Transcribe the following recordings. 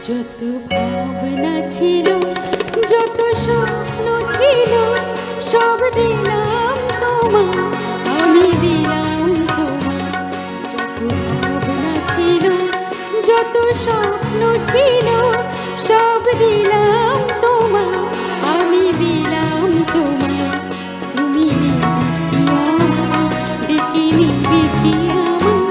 যত ভাবনা ছিল, যত স্বপ্ন ছিল, সব দিলাম তোমায়, আমি দিলাম তোমায়। যত ভাবনা ছিল, যত স্বপ্ন ছিল, সব দিলাম তোমায়, আমি দিলাম তোমায়। তুমি ডেকে নিবে কি আমায়?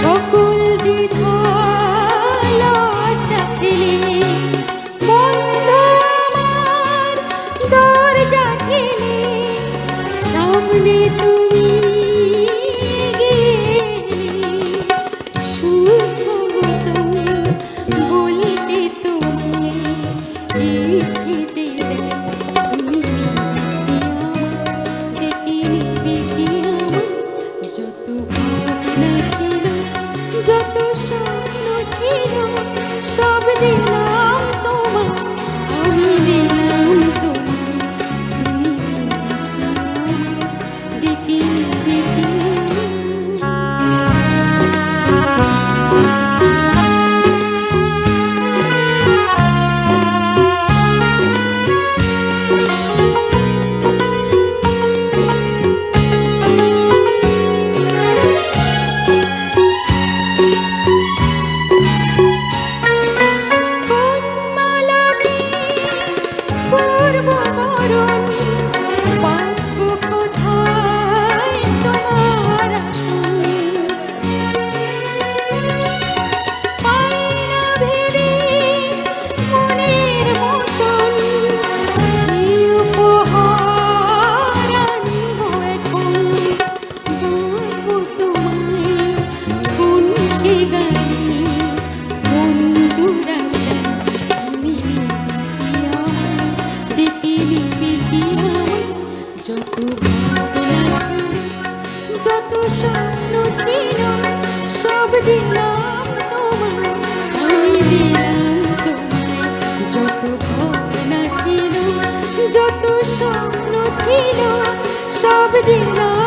সকল দ্বিধা লজ্জা ফেলে, বন্ধ আমার দরজা ঠেলে, সামনে তুমি এগিয়ে সুস্বাগতম বলতে তুমি ইচ্ছে দিলে। তুমি ডেকে নিবে কি আমায়? যত ভাবনা ছিল, যত স্বপ্ন ছিল, সব দিলাম তোমায়, আমি দিলাম তোমায়। তুমি ডেকে নিবে কি যত ভাবনা ছিল, যত স্বপ্ন ছিল, সব দিলাম তোমায়, আমি দিলাম তোমায়। যত ভাবনা ছিল, যত স্বপ্ন ছিল, সব দিলাম।